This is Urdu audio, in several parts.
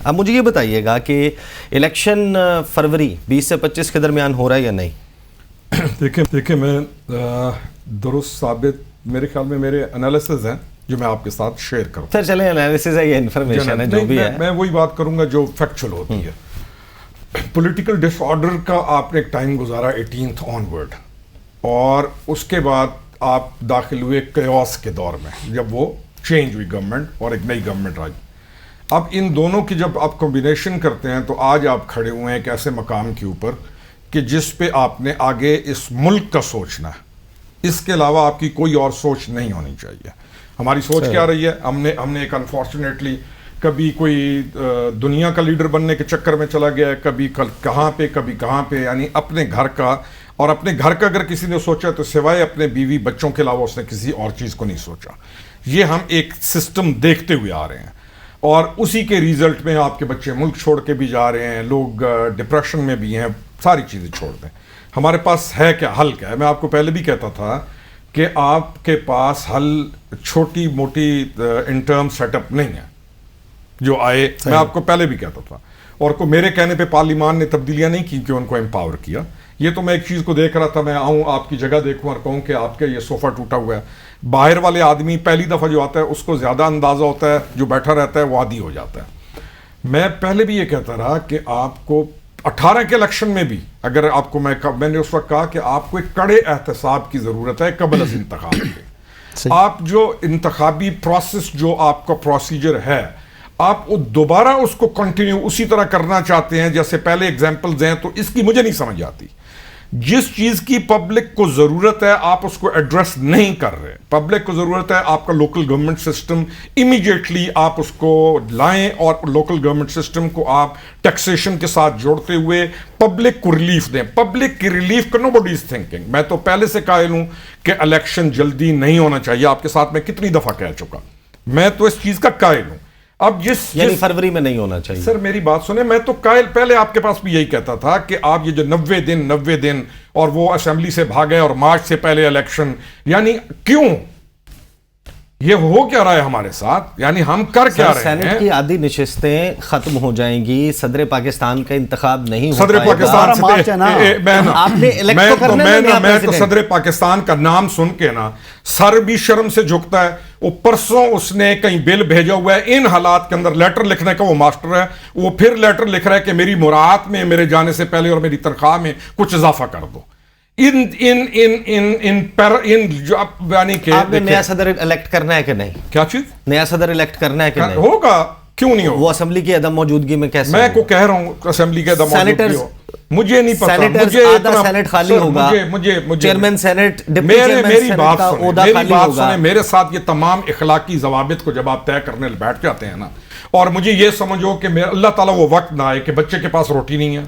اب مجھے یہ بتائیے گا کہ الیکشن فروری 20 سے 25 کے درمیان ہو رہا ہے یا نہیں؟ دیکھیں میں درست ثابت میرے خیال میں میرے انالیسز ہیں جو میں آپ کے ساتھ شیئر کروں. سر چلیں انالیسز ہے یا انفارمیشن ہے جو بھی ہے, میں وہی بات کروں گا جو فیکچول ہوتی ہے. پولیٹیکل ڈس آرڈر کا آپ نے ایک ٹائم گزارا 18th آنورڈ, اور اس کے بعد آپ داخل ہوئے کیوس کے دور میں جب وہ چینج ہوئی گورنمنٹ اور ایک نئی گورنمنٹ آئی. اب ان دونوں کی جب آپ کمبینیشن کرتے ہیں تو آج آپ کھڑے ہوئے ہیں ایک ایسے مقام کے اوپر کہ جس پہ آپ نے آگے اس ملک کا سوچنا ہے, اس کے علاوہ آپ کی کوئی اور سوچ نہیں ہونی چاہیے. ہماری سوچ کیا رہی ہے؟ ہم نے ایک انفارچونیٹلی کبھی کوئی دنیا کا لیڈر بننے کے چکر میں چلا گیا ہے, کبھی کہاں پہ, یعنی اپنے گھر کا, اور اپنے گھر کا اگر کسی نے سوچا تو سوائے اپنے بیوی بچوں کے علاوہ اس نے کسی اور چیز کو نہیں سوچا. یہ ہم ایک سسٹم دیکھتے ہوئے آ رہے ہیں, اور اسی کے ریزلٹ میں آپ کے بچے ملک چھوڑ کے بھی جا رہے ہیں, لوگ ڈپریشن میں بھی ہیں, ساری چیزیں چھوڑ دیں. ہمارے پاس ہے کیا, حل کیا ہے؟ میں آپ کو پہلے بھی کہتا تھا کہ آپ کے پاس حل چھوٹی موٹی انٹرم سیٹ اپ نہیں ہے جو آئے. میں آپ کو پہلے بھی کہتا تھا, اور کو میرے کہنے پہ پارلیمان نے تبدیلیاں نہیں کی کہ ان کو امپاور کیا. یہ تو میں ایک چیز کو دیکھ رہا تھا, میں آؤں آپ کی جگہ دیکھوں اور کہوں کہ آپ کے یہ صوفہ ٹوٹا ہوا ہے. باہر والے آدمی پہلی دفعہ جو آتا ہے اس کو زیادہ اندازہ ہوتا ہے, جو بیٹھا رہتا ہے وہ عادی ہو جاتا ہے. میں پہلے بھی یہ کہتا رہا کہ آپ کو 18 کے الیکشن میں بھی اگر آپ کو میں نے اس وقت کہا کہ آپ کو ایک کڑے احتساب کی ضرورت ہے قبل از انتخاب کے. آپ جو انتخابی پروسیس جو آپ کا پروسیجر ہے, آپ دوبارہ اس کو کنٹینیو اسی طرح کرنا چاہتے ہیں جیسے پہلے ایگزامپلز ہیں, تو اس کی مجھے نہیں سمجھ آتی. جس چیز کی پبلک کو ضرورت ہے آپ اس کو ایڈریس نہیں کر رہے. پبلک کو ضرورت ہے آپ کا لوکل گورنمنٹ سسٹم, امیڈیٹلی آپ اس کو لائیں اور لوکل گورنمنٹ سسٹم کو آپ ٹیکسیشن کے ساتھ جوڑتے ہوئے پبلک کو ریلیف دیں. پبلک کی ریلیف کا نو باڈی از تھنکنگ. میں تو پہلے سے قائل ہوں کہ الیکشن جلدی نہیں ہونا چاہیے. آپ کے ساتھ میں کتنی دفعہ کہہ چکا, میں تو اس چیز کا قائل ہوں. اب یعنی فروری میں نہیں ہونا چاہیے. سر میری بات سنیں, میں تو قائل پہلے آپ کے پاس بھی یہی کہتا تھا کہ آپ یہ جو 90 دن اور وہ اسمبلی سے بھاگے اور مارچ سے پہلے الیکشن, یعنی کیوں یہ ہو کیا رہا ہے ہمارے ساتھ, یعنی ہم کر کیا رہے ہیں؟ سینٹ کی آدھی نشستیں ختم ہو جائیں گی, صدر پاکستان کا انتخاب نہیں ہو صدر پائے پاکستان گا. میں تو صدر پاکستان کا نام سن کے نا سر بھی شرم سے جھکتا ہے. وہ پرسوں اس نے کہیں بل بھیجا ہوا ہے ان حالات کے اندر, لیٹر لکھنے کا وہ ماسٹر ہے, وہ پھر لیٹر لکھ رہا ہے کہ میری مراعات میں میرے جانے سے پہلے اور میری تنخواہ میں کچھ اضافہ کر دو. یعنی کہ آپ نے نیا صدر الیکٹ کرنا ہے کہ نہیں؟ کیا چیز نیا صدر الیکٹ کرنا ہے کہ نہیں؟ ہوگا, کیوں نہیں ہوگا؟ وہ اسمبلی کی عدم موجودگی میں کیسے؟ میں کو کہہ رہا ہوں اسمبلی کے عدم موجودگی ہو, مجھے نہیں پتا. مجھے آدھا سینٹ خالی ہوگا, chairman senate deputy chairman senate کا عہدہ خالی ہوگا. میرے ساتھ یہ تمام اخلاقی ضوابط کو جب آپ طے کرنے بیٹھ جاتے ہیں نا, اور مجھے یہ سمجھو کہ اللہ تعالیٰ وہ وقت نہ آئے کہ بچے کے پاس روٹی نہیں ہے,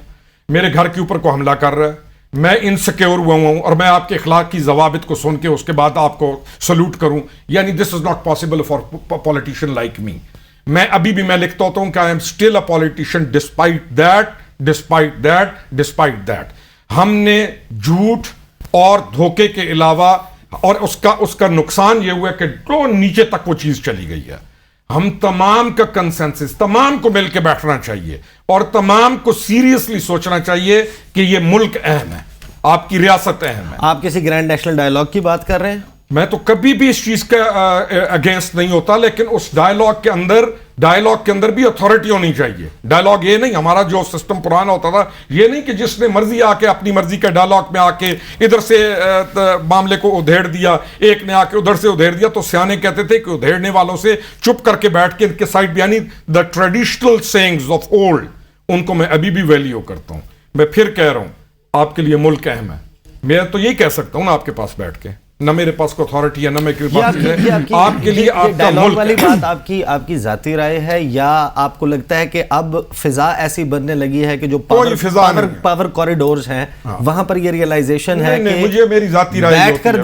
میرے گھر کے اوپر کو حملہ کر رہا ہے, میں انسیکیور ہوا ہوں, اور میں آپ کے اخلاق کی ضوابط کو سن کے اس کے بعد آپ کو سلوٹ کروں, یعنی this is not possible for politician like me. میں ابھی بھی میں لکھتا ہوتا ہوں کہ I am still a politician despite that. ہم نے جھوٹ اور دھوکے کے علاوہ, اور اس کا نقصان یہ ہوا کہ جو نیچے تک وہ چیز چلی گئی ہے. ہم تمام کا کنسنسس, تمام کو مل کے بیٹھنا چاہیے اور تمام کو سیریسلی سوچنا چاہیے کہ یہ ملک اہم ہے, آپ کی ریاست اہم ہے. آپ کسی گرینڈ نیشنل ڈائیلاگ کی بات کر رہے ہیں؟ میں تو کبھی بھی اس چیز کا اگینسٹ نہیں ہوتا, لیکن اس ڈائیلاگ کے اندر بھی اتھارٹی ہونی چاہیے. ڈائیلاگ یہ نہیں, ہمارا جو سسٹم پرانا ہوتا تھا یہ نہیں کہ جس نے مرضی آ کے اپنی مرضی کے ڈائیلاگ میں آ کے ادھر سے معاملے کو ادھیڑ دیا, ایک نے آ کے ادھر سے ادھیڑ دیا. تو سیانے کہتے تھے کہ ادھیڑنے والوں سے چپ کر کے بیٹھ کے ان کے سائڈ, یعنی the traditional sayings of old, ان کو میں ابھی بھی ویلیو کرتا ہوں. میں پھر کہہ رہا ہوں آپ کے لیے ملک اہم ہے. میں تو یہی کہہ سکتا ہوں نا آپ کے پاس بیٹھ کے, نہ میرے پاس کوئی اتھارٹی ہے نہ میرے پاس ہے. آپ کے لیے آپ کا ملک والی بات آپ کی ذاتی رائے ہے, یا آپ کو لگتا ہے کہ اب فضا ایسی بننے لگی ہے کہ جو پاور کوریڈورز ہیں وہاں پر یہ ریئلائزیشن ہے کہ مجھے میری ذاتی رائے بیٹھ کر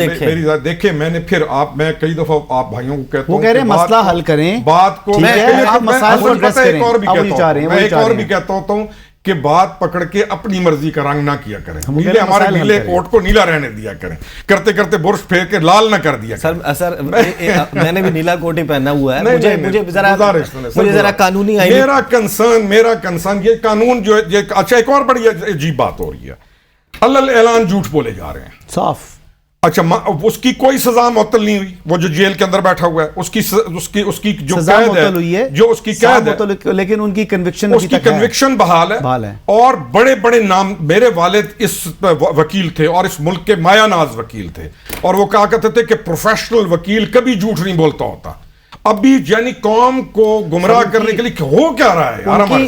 دیکھیں. میں نے پھر میں کئی دفعہ آپ بھائیوں کو کہتا ہوں وہ کہہ رہے ہیں مسئلہ حل کریں بات کو, آپ مسائل کو ایڈریس کریں. ایک اور بھی کہتا ہوں کہ بات پکڑ کے اپنی مرضی کا رنگ نہ کیا کریں، نیلے ہمارے نیلے کوٹ کو نیلا رہنے دیا کریں، کرتے کرتے برش پھیر کے لال نہ کر دیا کریں۔ سر میں نے بھی نیلا کوٹ ہی پہنا ہوا ہے، مجھے ذرا قانونی میرا کنسرن یہ قانون جو ہے، اچھا ایک اور بڑی عجیب بات ہو رہی ہے، علل اعلان جھوٹ بولے جا رہے ہیں صاف۔ اچھا اس کی کوئی سزا معطل نہیں ہوئی، وہ جو جیل کے اندر بیٹھا ہوا ہے اس کی جو قید ہے، جو اس کی قید ہے، لیکن ان کی کنوکشن، اس کی کنوکشن بحال ہے، اور بڑے بڑے نام، میرے والد اس وکیل تھے اور اس ملک کے مایا ناز وکیل تھے، اور وہ کہا کرتے تھے کہ پروفیشنل وکیل کبھی جھوٹ نہیں بولتا ہوتا۔ ابھی یعنی قوم کو گمراہ کرنے کے لیے ہو کیا رہا ہے؟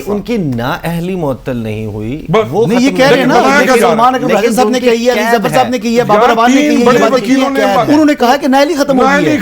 ان کی نااہلی معطل نہیں ہوئی، وہ یہ کہہ رہے ہیں نا، سلمان اکرم راجن صاحب نے کہی ہے، علی ظفر صاحب نے کہی ہے، بابر احمد نے کہی ہے، انہوں نے کہا کہ نااہلی ختم ہو گئی ہے۔